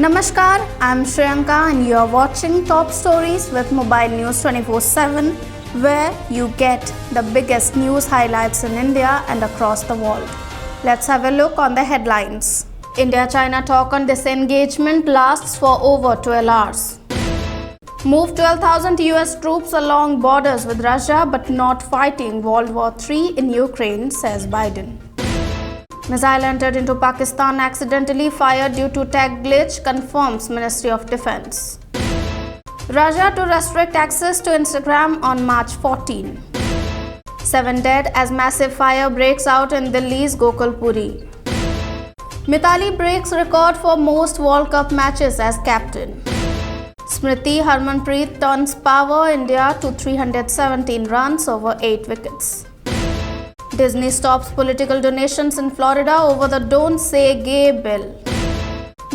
Namaskar, I'm Shriyanka and you're watching Top Stories with Mobile News 24/7, where you get the biggest news highlights in India and across the world. Let's have a look on the headlines. India-China talk on disengagement lasts for over 12 hours. Move 12,000 US troops along borders with Russia but not fighting World War III in Ukraine, says Biden. Missile entered into Pakistan accidentally fired due to tech glitch, confirms Ministry of Defense. Russia to restrict access to Instagram on March 14. 7 dead as massive fire breaks out in Delhi's Gokulpuri. Mithali breaks record for most World Cup matches as captain. Smriti Harmanpreet turns power India to 317 runs over 8 wickets. Disney stops political donations in Florida over the Don't Say Gay bill.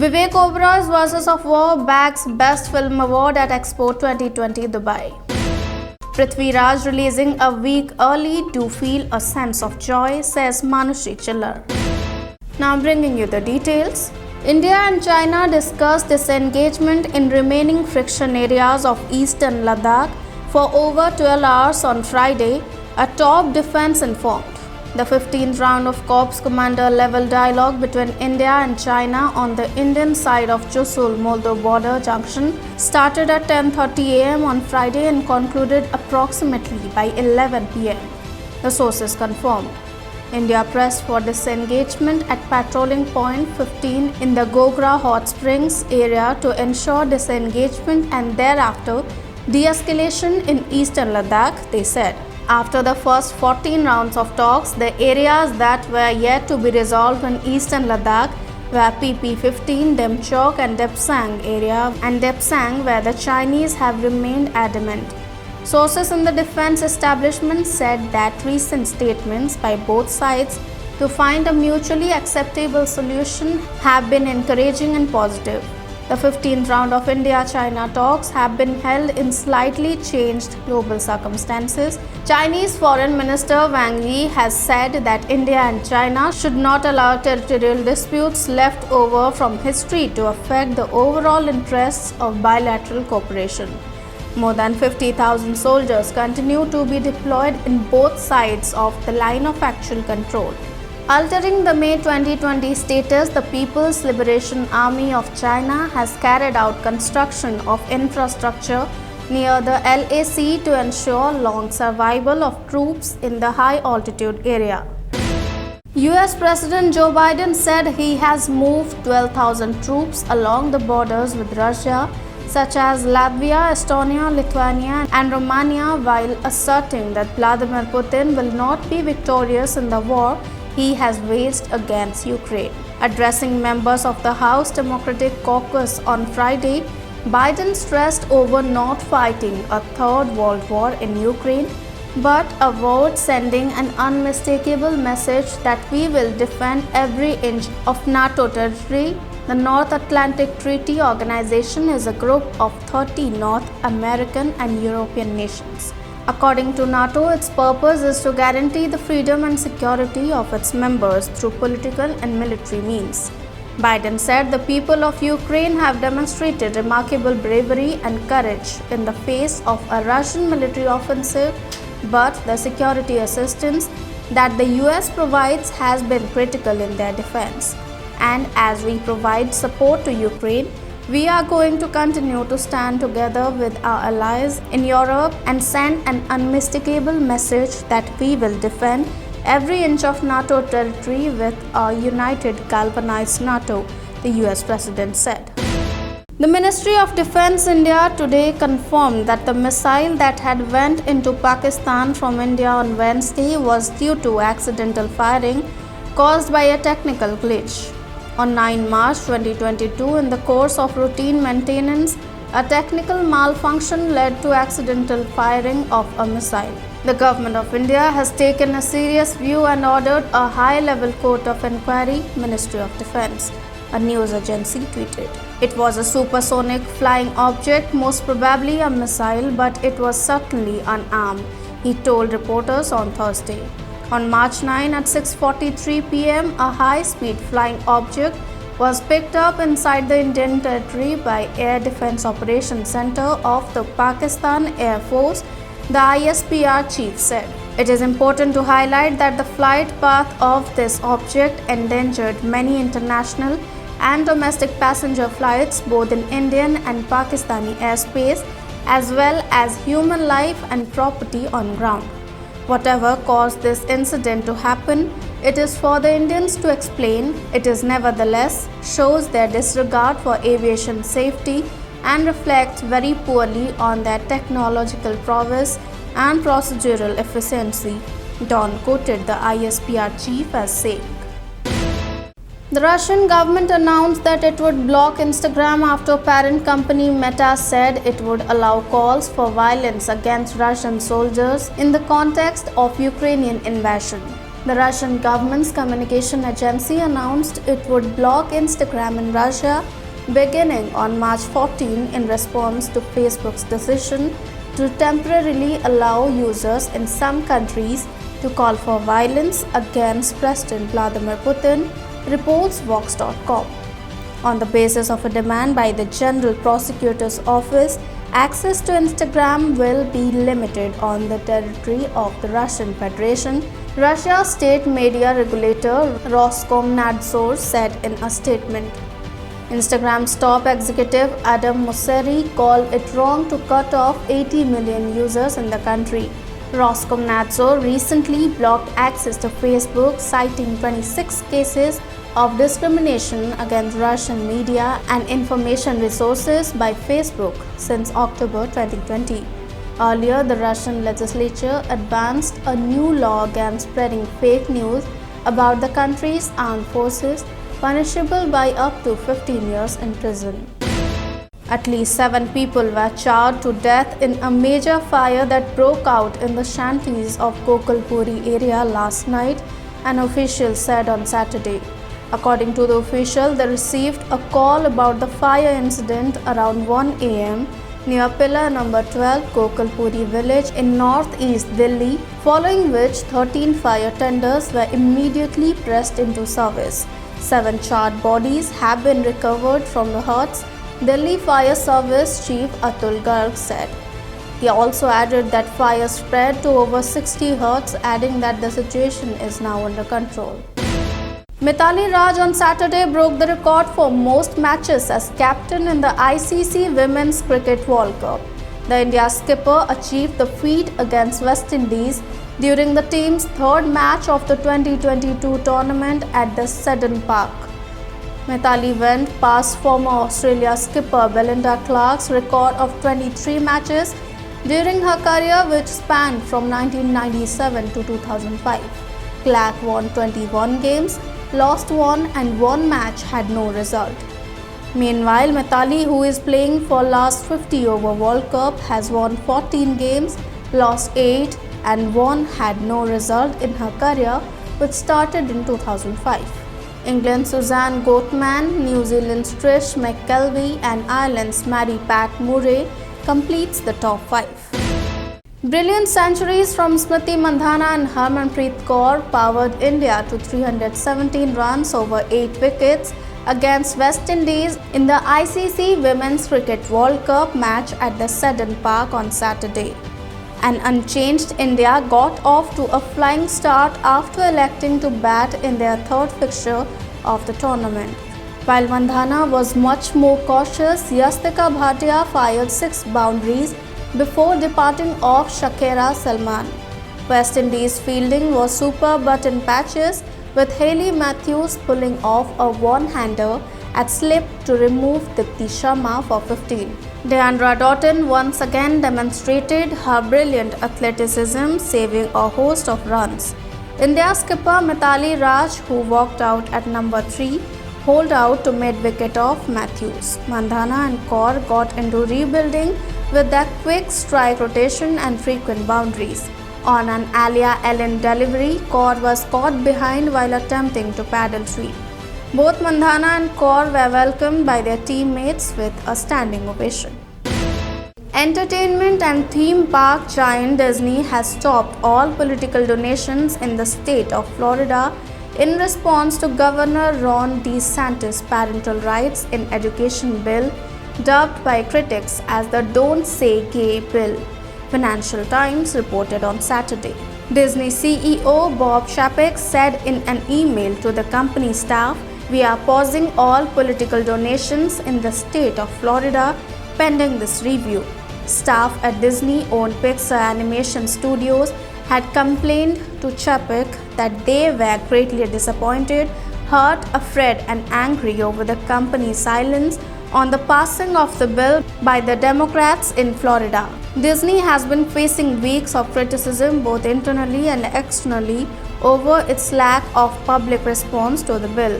Vivek Oberoi's Versus of War bags Best Film Award at Expo 2020 Dubai. Prithviraj releasing a week early do feel a sense of joy, says Manushi Chillar. Now bringing you the details. India and China discussed disengagement in remaining friction areas of eastern Ladakh for over 12 hours on Friday, a top defense informed. The 15th round of Corps Commander level dialogue between India and China on the Indian side of Chushul-Moldo border junction started at 10:30 am on Friday and concluded approximately by 11 pm. The sources confirmed. India pressed for disengagement at patrolling point 15 in the Gogra Hot Springs area to ensure disengagement and thereafter de-escalation in eastern Ladakh, they said. After the first 14 rounds of talks, the areas that were yet to be resolved in eastern Ladakh were PP-15, Demchok and Depsang area and Depsang, where the Chinese have remained adamant. Sources in the defense establishment said that recent statements by both sides to find a mutually acceptable solution have been encouraging and positive. The 15th round of India-China talks have been held in slightly changed global circumstances. Chinese Foreign Minister Wang Yi has said that India and China should not allow territorial disputes left over from history to affect the overall interests of bilateral cooperation. More than 50,000 soldiers continue to be deployed in both sides of the line of actual control. Altering the May 2020 status, the People's Liberation Army of China has carried out construction of infrastructure near the LAC to ensure long survival of troops in the high-altitude area. US President Joe Biden said he has moved 12,000 troops along the borders with Russia, such as Latvia, Estonia, Lithuania, and Romania, while asserting that Vladimir Putin will not be victorious in the war he has waged against Ukraine. Addressing members of the House Democratic Caucus on Friday, Biden stressed over not fighting a third world war in Ukraine, but avowed sending an unmistakable message that we will defend every inch of NATO territory. The North Atlantic Treaty Organization is a group of 30 North American and European nations. According to NATO, its purpose is to guarantee the freedom and security of its members through political and military means. Biden said the people of Ukraine have demonstrated remarkable bravery and courage in the face of a Russian military offensive, but the security assistance that the US provides has been critical in their defense. And as we provide support to Ukraine, we are going to continue to stand together with our allies in Europe and send an unmistakable message that we will defend every inch of NATO territory with a united, galvanized NATO, the US President said. The Ministry of Defense India today confirmed that the missile that had went into Pakistan from India on Wednesday was due to accidental firing caused by a technical glitch. On 9 March 2022, in the course of routine maintenance, a technical malfunction led to accidental firing of a missile. The Government of India has taken a serious view and ordered a high-level court of inquiry, Ministry of Defense, a news agency tweeted. It was a supersonic flying object, most probably a missile, but it was certainly unarmed, he told reporters on Thursday. On March 9 at 6:43 pm, a high-speed flying object was picked up inside the Indian territory by Air Defence Operations Center of the Pakistan Air Force, the ISPR chief said. It is important to highlight that the flight path of this object endangered many international and domestic passenger flights both in Indian and Pakistani airspace, as well as human life and property on ground. Whatever caused this incident to happen, it is for the Indians to explain. It is nevertheless shows their disregard for aviation safety and reflects very poorly on their technological prowess and procedural efficiency, Dawn quoted the ISPR chief as saying. The Russian government announced that it would block Instagram after parent company Meta said it would allow calls for violence against Russian soldiers in the context of Ukrainian invasion. The Russian government's communication agency announced it would block Instagram in Russia beginning on March 14 in response to Facebook's decision to temporarily allow users in some countries to call for violence against President Vladimir Putin, reports Vox.com. On the basis of a demand by the General Prosecutor's Office, access to Instagram will be limited on the territory of the Russian Federation, Russia's state media regulator Roskomnadzor said in a statement. Instagram's top executive Adam Mosseri called it wrong to cut off 80 million users in the country. Roskomnadzor recently blocked access to Facebook, citing 26 cases of discrimination against Russian media and information resources by Facebook since October 2020. Earlier, the Russian legislature advanced a new law against spreading fake news about the country's armed forces, punishable by up to 15 years in prison. At least 7 people were charred to death in a major fire that broke out in the shanties of Gokulpuri area last night, an official said on Saturday. According to the official, they received a call about the fire incident around 1 a.m. near pillar number 12 Gokulpuri village in northeast Delhi, following which 13 fire tenders were immediately pressed into service. 7 charred bodies have been recovered from the huts, Delhi Fire Service Chief Atul Garg said. He also added that fire spread to over 60 huts, adding that the situation is now under control. Mithali Raj on Saturday broke the record for most matches as captain in the ICC Women's Cricket World Cup. The India skipper achieved the feat against West Indies during the team's third match of the 2022 tournament at the Seddon Park. Mithali went past former Australia skipper Belinda Clark's record of 23 matches during her career, which spanned from 1997 to 2005. Clark won 21 games, lost 1 and 1 match had no result. Meanwhile, Mithali, who is playing for last 50 over World Cup, has won 14 games, lost 8 and 1 had no result in her career, which started in 2005. England's Suzanne Goatman, New Zealand's Trish McKelvey and Ireland's Mary Pat Murray completes the top 5. Brilliant centuries from Smriti Mandhana and Harmanpreet Kaur powered India to 317 runs over 8 wickets against West Indies in the ICC Women's Cricket World Cup match at the Seddon Park on Saturday. An unchanged India got off to a flying start after electing to bat in their third fixture of the tournament. While Mandhana was much more cautious, Yastika Bhatia fired 6 boundaries before departing off Shakira Salman. West Indies fielding was superb but in patches, with Hayley Matthews pulling off a one-hander at slip to remove Dipti Sharma for 15. Deandra Doughton once again demonstrated her brilliant athleticism, saving a host of runs. India skipper Mithali Raj, who walked out at number 3, holed out to mid-wicket of Matthews. Mandhana and Kaur got into rebuilding with their quick strike rotation and frequent boundaries. On an Alia Ellen delivery, Kaur was caught behind while attempting to paddle sweep. Both Mandhana and Kaur were welcomed by their teammates with a standing ovation. Entertainment and theme park giant Disney has stopped all political donations in the state of Florida in response to Governor Ron DeSantis' parental rights in education bill, dubbed by critics as the Don't Say Gay bill, Financial Times reported on Saturday. Disney CEO Bob Chapek said in an email to the company staff, "We are pausing all political donations in the state of Florida pending this review." Staff at Disney-owned Pixar Animation Studios had complained to Chapek that they were greatly disappointed, hurt, afraid, and angry over the company's silence on the passing of the bill by the Democrats in Florida. Disney has been facing weeks of criticism both internally and externally over its lack of public response to the bill.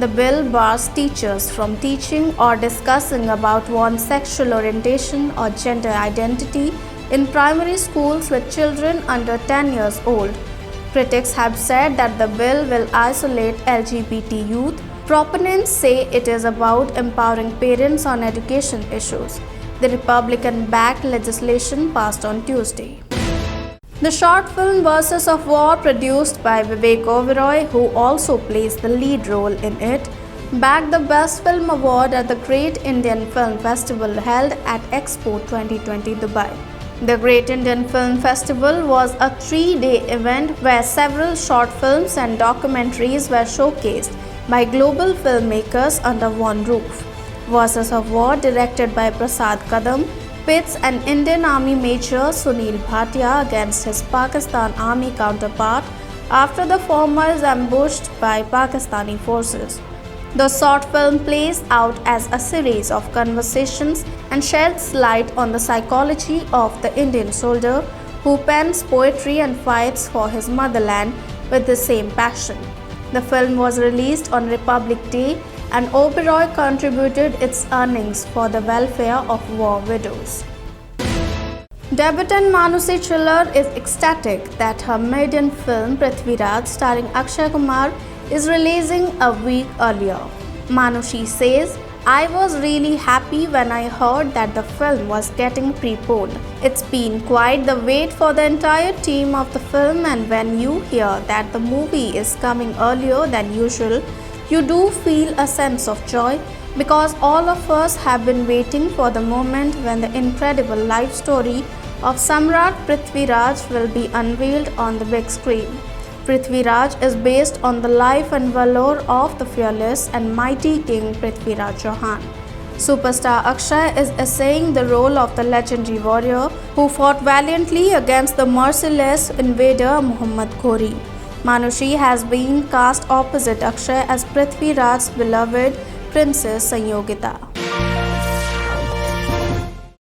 The bill bars teachers from teaching or discussing about one's sexual orientation or gender identity in primary schools with children under 10 years old. Critics have said that the bill will isolate LGBT youth. Proponents say it is about empowering parents on education issues. The Republican-backed legislation passed on Tuesday. The short film Verses of War, produced by Vivek Oberoi, who also plays the lead role in it, bagged the Best Film Award at the Great Indian Film Festival held at Expo 2020 Dubai. The Great Indian Film Festival was a 3-day event where several short films and documentaries were showcased by global filmmakers under one roof. Verses of War, directed by Prasad Kadam, pits an Indian Army Major Sunil Bhatia against his Pakistan Army counterpart after the former is ambushed by Pakistani forces. The short film plays out as a series of conversations and sheds light on the psychology of the Indian soldier who pens poetry and fights for his motherland with the same passion. The film was released on Republic Day, and Oberoi contributed its earnings for the welfare of war widows. Debutant Manushi Chiller is ecstatic that her maiden film Prithviraj, starring Akshay Kumar, is releasing a week earlier. Manushi says, "I was really happy when I heard that the film was getting preponed. It's been quite the wait for the entire team of the film, and when you hear that the movie is coming earlier than usual, you do feel a sense of joy because all of us have been waiting for the moment when the incredible life story of Samrat Prithviraj will be unveiled on the big screen." Prithviraj is based on the life and valor of the fearless and mighty King Prithviraj Chauhan. Superstar Akshay is essaying the role of the legendary warrior who fought valiantly against the merciless invader Muhammad Ghori. Manushi has been cast opposite Akshay as Prithviraj's beloved Princess Sanyogita.